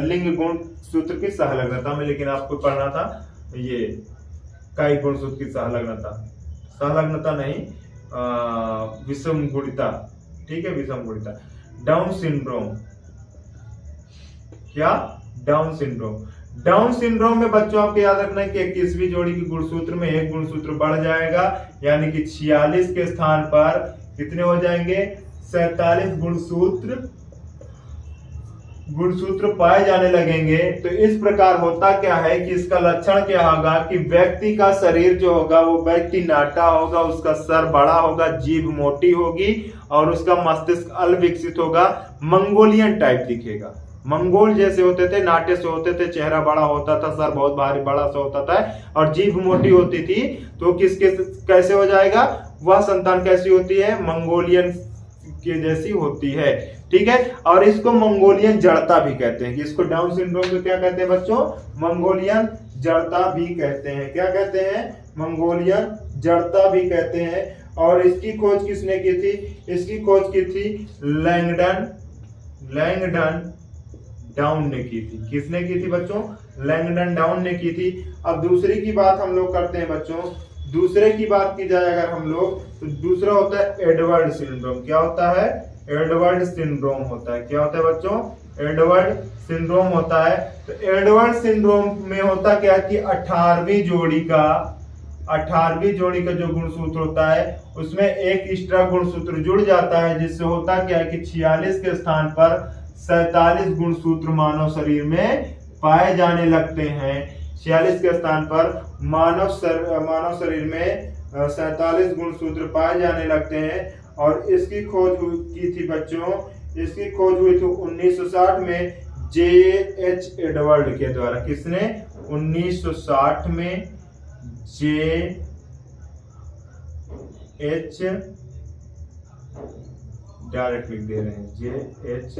लिंग गुण सूत्र की सहलग्नता में, लेकिन आपको पढ़ना था ये कायिक गुण सूत्र की सहलग्नता नहीं, विषम गुणिता। ठीक है, विषम गुणिता। डाउन सिंड्रोम, क्या, डाउन सिंड्रोम। डाउन सिंड्रोम में बच्चों आपको याद रखना है कि 21वीं जोड़ी की गुणसूत्र में एक गुणसूत्र बढ़ जाएगा, यानी कि 46 के स्थान पर कितने हो जाएंगे, 47 गुणसूत्र पाए जाने लगेंगे। तो इस प्रकार होता क्या है कि इसका लक्षण क्या होगा कि व्यक्ति का शरीर जो होगा वो व्यक्ति नाटा होगा, उसका सर बड़ा होगा, जीभ मोटी होगी और उसका मस्तिष्क अल्पविकसित होगा, मंगोलियन टाइप दिखेगा। मंगोल जैसे होते थे, नाटे से होते थे, चेहरा बड़ा होता था, सर बहुत भारी बड़ा सा होता था और जीभ मोटी होती थी। तो किसके कैसे हो जाएगा, वह संतान कैसी होती है, मंगोलियन के जैसी होती है। ठीक है, और इसको मंगोलियन जड़ता भी कहते हैं। इसको डाउन सिंड्रोम को क्या कहते हैं बच्चों, मंगोलियन जड़ता भी कहते हैं। क्या कहते हैं, मंगोलियन जड़ता भी कहते हैं। और इसकी खोज किसने की थी, इसकी खोज की थी लैंगडन डाउन ने की थी। किसने की थी बच्चों? लैंगडन डाउन ने की थी। अब दूसरी की बात हम लोग करते हैं बच्चों। दूसरे की बात की जाए अगर हम लोग, तो दूसरा होता है एडवर्ड सिंड्रोम। क्या होता है? एडवर्ड सिंड्रोम होता है। क्या होता है बच्चों? एडवर्ड सिंड्रोम होता है। तो एडवर्ड सिंड्रोम में होता क्या है कि 18वीं जोड़ी का जो गुणसूत्र होता है उसमें एक एक्स्ट्रा गुणसूत्र जुड़ जाता है, जिससे होता क्या है कि 46 के स्थान पर 47 गुणसूत्र मानव शरीर में पाए जाने लगते हैं। 46 के स्थान पर मानव शरीर में 47 गुणसूत्र पाए जाने लगते हैं। और इसकी खोज की थी बच्चों, इसकी खोज हुई थी 1960 में J.H. एडवर्ड के द्वारा। किसने? 1960 में J.H. डायरेक्ट लिख दे रहे हैं, J.H.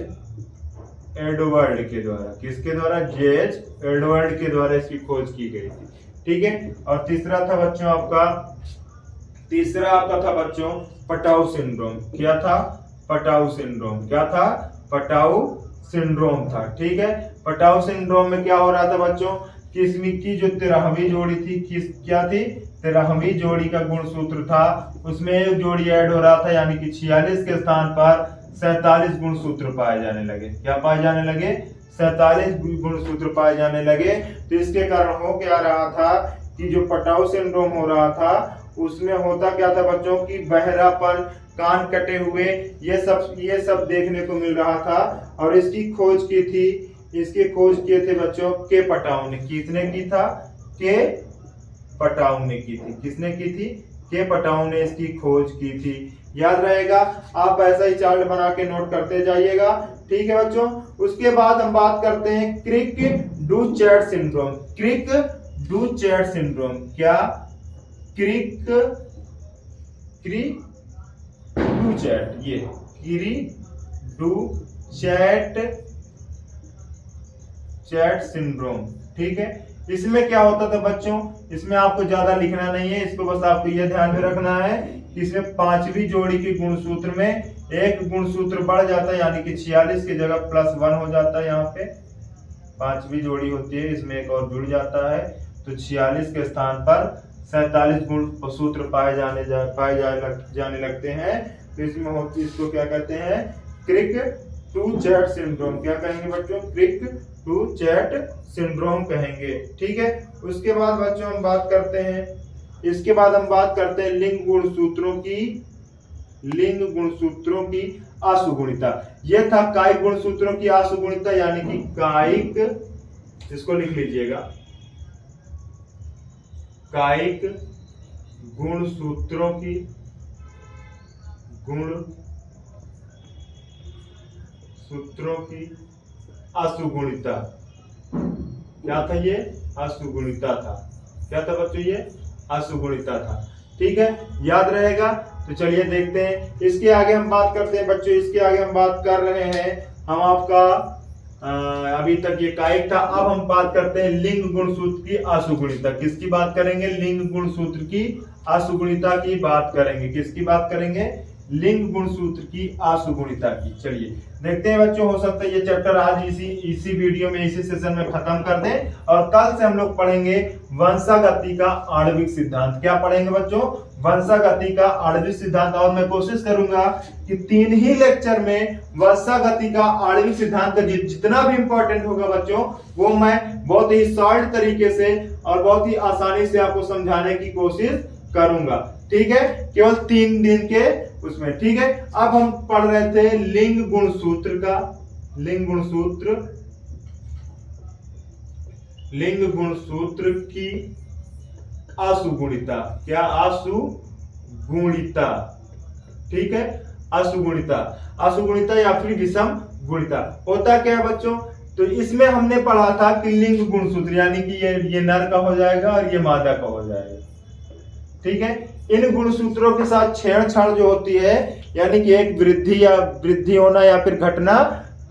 एडवर्ड के द्वारा। किसके द्वारा? J.H. एडवर्ड के द्वारा इसकी खोज की गई थी। ठीक है। और तीसरा था बच्चों आपका पटाउ सिंड्रोम। क्या था? Patau syndrome. क्या था? पटाउ सिंड्रोम था। ठीक है। पटाउ सिंड्रोम में क्या हो रहा था बच्चों? किस्मी की जो 13वीं जोड़ी थी, क्या थी? 13वीं जोड़ी का गुणसूत्र था, उसमें एक जोड़ी ऐड हो रहा था, यानी कि 46 के स्थान पर 47 गुणसूत्र पाए जाने लगे। क्या पाए जाने लगे? 47 गुणसूत्र पाए जाने लगे। तो इसके कारण हो क्या रहा था कि जो पटाउ सिंड्रोम हो रहा था उसमें होता क्या था बच्चों की बहरापन, कान कटे हुए, ये सब देखने को मिल रहा था। और इसकी खोज किए थे बच्चों के पटाउ ने। किसने की था? के पटाउ ने की थी। किसने की थी? के पटाउ ने इसकी खोज की थी। याद रहेगा, आप ऐसा ही चार्ट बना के नोट करते जाइएगा। ठीक है बच्चों। उसके बाद हम बात करते हैं क्रिक-डू-चैट सिंड्रोम। क्रिक-डू-चैट सिंड्रोम। क्या? क्रिक-डू-चैट, ये क्रिक-डू-चैट सिंड्रोम। ठीक है। इसमें क्या होता था बच्चों? इसमें आपको ज्यादा लिखना नहीं है, इसको बस आपको यह ध्यान में रखना है कि इसमें 5वीं जोड़ी के गुणसूत्र में एक गुणसूत्र बढ़ जाता है, यानी कि 46 की जगह +1 हो जाता है। यहाँ पे 5वीं जोड़ी होती है, इसमें एक और जुड़ जाता है, तो 46 के स्थान पर 47 गुणसूत्र पाए जाने लगते हैं। तो इसको क्या कहते हैं? क्रिक-डू-चैट सिंड्रोम। क्या कहेंगे बच्चों? क्रिक-डू-चैट सिंड्रोम कहेंगे। ठीक है। उसके बाद बच्चों हम बात करते हैं लिंग गुणसूत्रों की आशुगुणिता। यह था कायिक गुणसूत्रों की आशुगुणिता, यानी कि कायिक, इसको लिख लीजिएगा, कायिक गुणसूत्रों की आशुगुणिता। क्या था ये? आशुगुणिता था। क्या था बच्चों? ये आशुगुणिता था। ठीक है। याद रहेगा। तो चलिए देखते हैं। इसके आगे हम बात करते हैं बच्चों, इसके आगे हम बात कर रहे हैं, हम आपका अभी तक ये कायिक था। अब हम बात करते हैं लिंग गुणसूत्र की आशुगुणिता। किसकी बात करेंगे? लिंग गुणसूत्र की आशुगुणिता की बात करेंगे। किसकी बात करेंगे? लिंग गुणसूत्र की आशुगुणिता की। चलिए देखते हैं बच्चों, हो सकता है ये चैप्टर आज इसी वीडियो में, इसी सेशन में खत्म कर दें, और कल से हम लोग पढ़ेंगे वंशागति का आणविक सिद्धांत। क्या पढ़ेंगे बच्चों? वंशागति का आणविक सिद्धांत। और मैं कोशिश करूंगा कि 3 ही लेक्चर में वंशागति का आणविक सिद्धांत का जितना भी इंपॉर्टेंट होगा बच्चों, वो मैं बहुत ही शॉर्ट तरीके से और बहुत ही आसानी से आपको समझाने की कोशिश करूंगा। ठीक है। केवल 3 दिन के उसमें। ठीक है। अब हम पढ़ रहे थे लिंग गुणसूत्र की आशुगुणिता। क्या? आशुगुणिता। ठीक है। आशुगुणिता या फिर विषम गुणिता। होता क्या है बच्चों? तो इसमें हमने पढ़ा था कि लिंग गुणसूत्र, यानी कि ये नर का हो जाएगा और ये मादा का हो जाएगा। ठीक है। इन गुणसूत्रों के साथ छेड़छाड़ जो होती है, यानी कि एक वृद्धि होना या फिर घटना,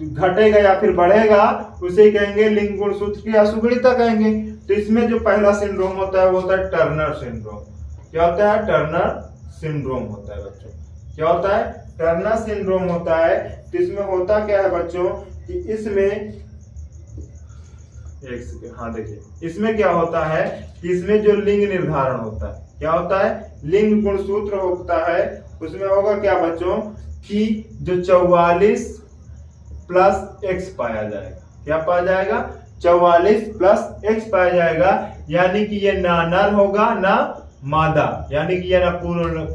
घटेगा या फिर बढ़ेगा, उसे कहेंगे लिंग गुणसूत्र की आशुगुणिता कहेंगे। तो इसमें जो पहला सिंड्रोम होता है वो होता है टर्नर सिंड्रोम। क्या होता है? टर्नर सिंड्रोम होता है बच्चों। क्या होता है? टर्नर सिंड्रोम होता है। तो इसमें होता क्या है बच्चों कि इसमें एक्स के, हाँ देखिए इसमें क्या होता है कि इसमें जो लिंग निर्धारण होता है, क्या होता है, लिंग गुणसूत्र होता है, उसमें होगा क्या बच्चों कि जो 44 प्लस एक्स पाया जाएगा, क्या पाया जाएगा, 44 प्लस एक्स पाया जाएगा, यानी कि ये ना नर होगा ना मादा, यानी कि ये ना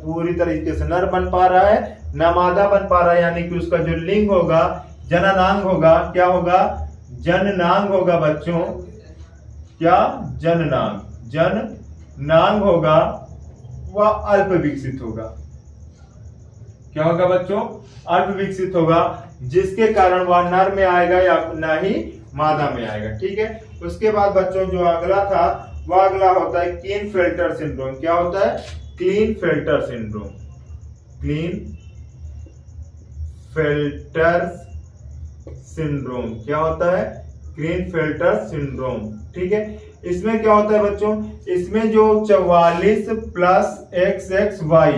पूरी तरीके से नर बन पा रहा है ना मादा बन पा रहा है, यानी कि उसका जो लिंग होगा जननांग होगा, क्या होगा, जननांग होगा बच्चों, क्या, जननांग, जननांग होगा, वह अल्प विकसित होगा, क्या होगा बच्चों, अल्प विकसित होगा, जिसके कारण वह नर में आएगा या ना ही मादा में आएगा। ठीक है, उसके बाद बच्चों जो अगला था वह अगला होता है क्लीनफेल्टर सिंड्रोम। क्या होता है, क्लीनफेल्टर सिंड्रोम, क्लीनफेल्टर सिंड्रोम, क्या होता है, क्लीनफेल्टर सिंड्रोम। ठीक है, इसमें क्या होता है बच्चों, इसमें जो 44 प्लस एक्स एक्स वाई,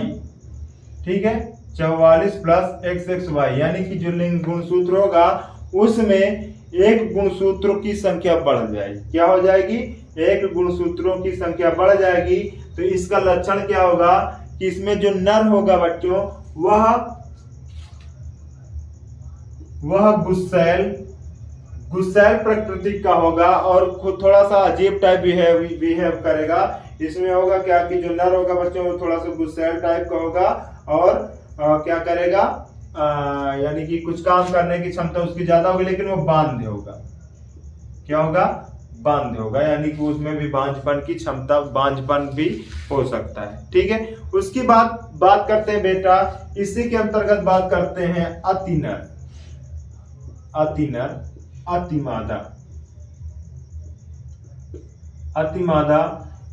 ठीक है, 44 प्लस एक्स एक्स वाई, यानी कि जो लिंग गुणसूत्र होगा उसमें एक गुणसूत्रों की संख्या बढ़ जाएगी, क्या हो जाएगी, एक गुणसूत्रों की संख्या बढ़ जाएगी। तो इसका लक्षण क्या होगा कि इसमें जो नर होगा बच्चों वह गुस्सैल प्रकृति का होगा और खुद थोड़ा सा अजीब टाइप बिहेव करेगा। इसमें होगा क्या कि जो नर होगा बच्चों वो थोड़ा सा गुस्सैल टाइप का होगा और क्या करेगा, यानी कि कुछ काम करने की क्षमता उसकी ज्यादा होगी, लेकिन वो बांध होगा, क्या होगा, बांध होगा, यानी कि उसमें भी बांझपन की क्षमता, बांझपन भी हो सकता है। ठीक है, उसकी बात करते हैं बेटा, इसी के अंतर्गत बात करते हैं अतिनर, अतिनर, अतिमादा, अतिमादा,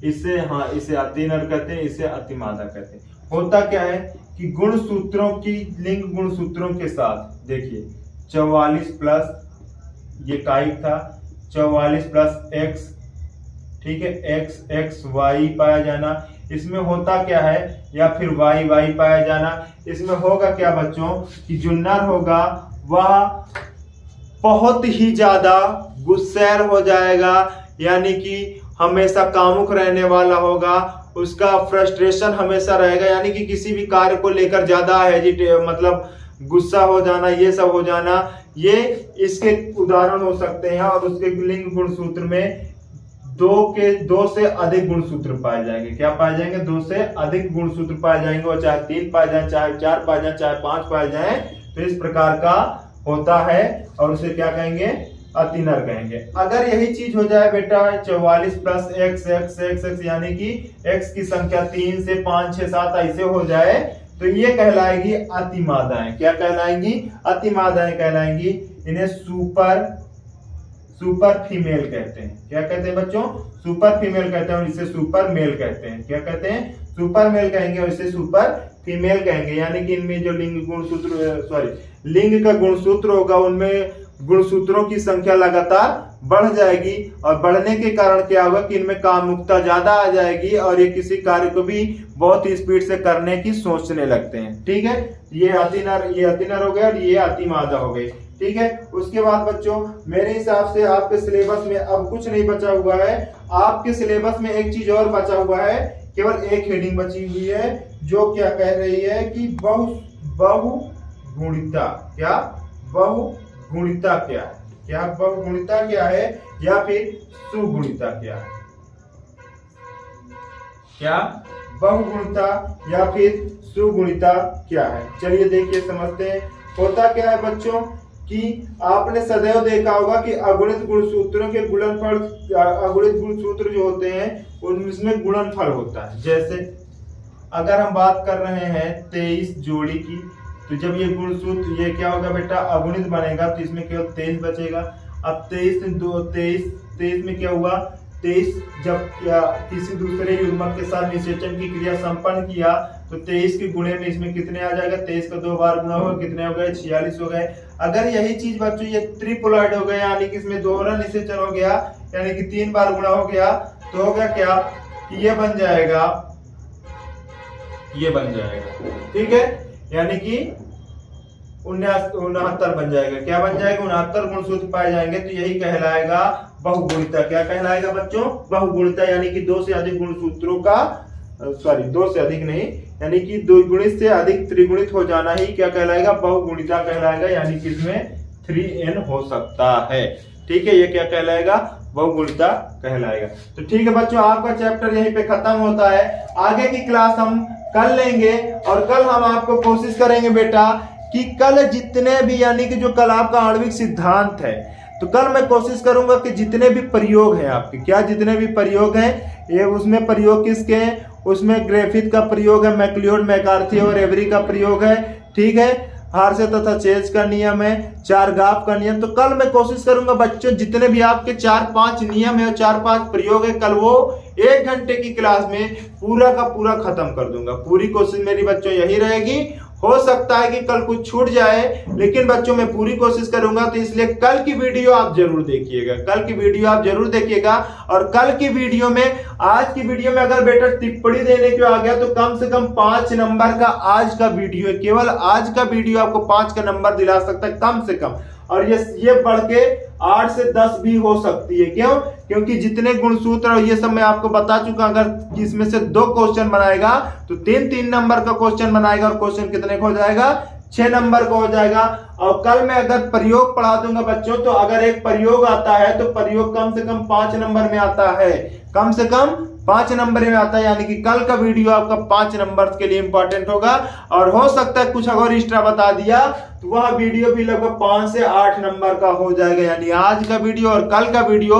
इसे हाँ इसे अतिनर कहते हैं, इसे अतिमादा कहते हैं। होता क्या है कि गुणसूत्रों की, लिंग गुणसूत्रों के साथ देखिए 44 प्लस ये काइक था, 44 प्लस एक्स, ठीक है, एक्स एक्स वाई पाया जाना, इसमें होता क्या है, या फिर वाई वाई पाया जाना, इसमें होगा क्या बच्चों कि जो नर होगा वह बहुत ही ज्यादा गुस्सैल हो जाएगा, यानी कि हमेशा कामुक रहने वाला होगा, उसका फ्रस्ट्रेशन हमेशा रहेगा, यानी कि किसी भी कार्य को लेकर ज्यादा मतलब गुस्सा हो जाना, ये सब हो जाना, ये इसके उदाहरण हो सकते हैं। और उसके लिंग गुणसूत्र में दो से अधिक गुणसूत्र पाए जाएंगे, क्या पाए जाएंगे, 2 से अधिक गुणसूत्र पाए जाएंगे, और चाहे 3 पाए जाए, चाहे 4 पाए जाए, चाहे 5 पाए जाए, तो इस प्रकार का होता है और उसे क्या कहेंगे, अतिनर कहेंगे। अगर यही चीज हो जाए बेटा 44 plus x x x x, यानी कि एक्स की संख्या 3 से 5 6 7 ऐसे हो जाए, तो ये कहलाएगी अतिमादाएं, क्या कहलाएंगी, अतिमादाएं कहलाएंगी। इन्हें सुपर फीमेल कहते हैं, क्या कहते हैं बच्चों, सुपर फीमेल कहते हैं, और इसे सुपर मेल कहते हैं, क्या कहते हैं, सुपर मेल कहेंगे और इसे सुपर फीमेल कहेंगे। यानी कि इनमें जो लिंग का गुणसूत्र होगा उनमें गुणसूत्रों की संख्या लगातार बढ़ जाएगी, और बढ़ने के कारण क्या होगा कि इनमें कामुकता ज्यादा आ जाएगी और ये किसी कार्य को भी बहुत ही स्पीड से करने की सोचने लगते हैं। ठीक है, ये अतिनर हो गया और ये अतिमादा हो गई। ठीक है, उसके बाद बच्चों मेरे हिसाब से आपके सिलेबस में अब कुछ नहीं बचा हुआ है। आपके सिलेबस में एक चीज और बचा हुआ है, केवल एक हेडिंग बची हुई है जो क्या कह रही है कि बहुगुणिता, क्या बहुगुणिता क्या है, क्या बहुगुणिता क्या है, या फिर सुगुणिता क्या है, क्या बहुगुणिता या फिर सुगुणिता क्या है। चलिए देखिए समझते हैं। होता क्या है बच्चों कि आपने सदैव देखा होगा कि अगुणित गुणसूत्रों के गुणनफल, अगुणित गुणसूत्र जो होते हैं उनमें गुणनफल होता है। जैसे अगर हम बात कर रहे हैं 23 जोड़ी की, तो जब ये गुणसूत्र ये क्या होगा बेटा अगुणित बनेगा, तो इसमें केवल 23 बचेगा। अब 23 में क्या हुआ, 23 जब किसी दूसरे युग्मक के साथ निषेचन की क्रिया संपन्न किया, तो 23 के गुणे में इसमें कितने आ जाएगा, 23 का 2 बार गुणा होगा, कितने हो गए, 46 हो गए। अगर यही चीज बच्चों ये ट्रिपोलॉइड हो गया, यानी कि इसमें दोहरा निषेचन हो गया, यानी कि 3 बार गुणा हो गया, तो हो गया क्या कि ये बन जाएगा, ठीक है, यानी कि 69 बन जाएगा। क्या बन जाएगा, 69 गुणसूत्र पाए जाएंगे, तो यही कहलाएगा बहुगुणिता। क्या कहलाएगा बच्चों? बहुगुणिता, यानी कि दो से अधिक गुणसूत्रों का, सॉरी दो से अधिक नहीं, यानी कि द्विगुणित से अधिक त्रिगुणित हो जाना ही क्या कहलाएगा? बहुगुणिता कहलाएगा, यानी कि इसमें 3n हो सकता है। ठीक है, ये क्या कहलाएगा? बहुगुणिता कहलाएगा। तो ठीक है बच्चों, आपका चैप्टर यहीं पे खत्म होता है। आगे की क्लास हम कल लेंगे और कल हम आपको कोशिश करेंगे बेटा कि कल जितने भी, यानी कि जो कल आपका आणविक सिद्धांत है, तो कल मैं कोशिश करूंगा कि जितने भी प्रयोग हैं आपके, क्या जितने भी प्रयोग हैं, ये उसमें प्रयोग किसके हैं? उसमें ग्रिफिथ का प्रयोग है, मैक्लियोड, मैकार्थी और एवरी का प्रयोग है। ठीक है, हार्से तथा चेज का नियम है, चारगाफ का नियम। तो कल मैं कोशिश करूंगा बच्चों जितने भी आपके 4-5 नियम है और 4-5 प्रयोग है, कल वो 1 घंटे की क्लास में पूरा का पूरा खत्म कर दूंगा। पूरी कोशिश मेरी बच्चों यही रहेगी। हो सकता है कि कल कुछ छूट जाए, लेकिन बच्चों मैं पूरी कोशिश करूंगा। तो इसलिए कल की वीडियो आप जरूर देखिएगा, कल की वीडियो आप जरूर देखिएगा। और कल की वीडियो में, आज की वीडियो में अगर बेटा टिप्पणी देने को आ गया तो कम से कम 5 नंबर का आज का वीडियो है, केवल आज का वीडियो आपको 5 का नंबर दिला सकता है कम से कम। और ये बढ़ के 8 से 10 भी हो सकती है। क्यों? क्योंकि जितने गुणसूत्र और ये सब मैं आपको बता चुका। अगर इसमें से 2 क्वेश्चन बनाएगा तो 3-3 नंबर का क्वेश्चन बनाएगा और क्वेश्चन कितने का हो जाएगा? 6 नंबर का हो जाएगा। और कल मैं अगर प्रयोग पढ़ा दूंगा बच्चों, तो अगर एक प्रयोग आता है तो प्रयोग कम से कम 5 नंबर में आता है, कम से कम 5 नंबर में आता है। यानी कि कल का वीडियो आपका 5 नंबर के लिए इंपॉर्टेंट होगा। और हो सकता है कुछ अगर एक्स्ट्रा बता दिया तो वह वीडियो भी लगभग 5 से 8 नंबर का हो जाएगा। यानी आज का वीडियो और कल का वीडियो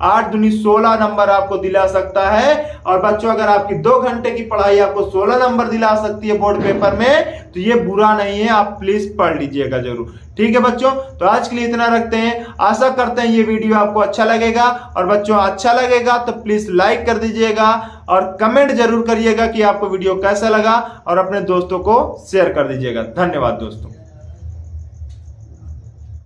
8 दूनी 16 नंबर आपको दिला सकता है। और बच्चों अगर आपकी 2 घंटे की पढ़ाई आपको 16 नंबर दिला सकती है बोर्ड पेपर में, तो ये बुरा नहीं है, आप प्लीज पढ़ लीजिएगा जरूर। ठीक है बच्चों, तो आज के लिए इतना रखते हैं। आशा करते हैं ये वीडियो आपको अच्छा लगेगा। और बच्चों अच्छा लगेगा तो प्लीज लाइक कर दीजिएगा और कमेंट जरूर करिएगा कि आपको वीडियो कैसा लगा, और अपने दोस्तों को शेयर कर दीजिएगा। धन्यवाद दोस्तों।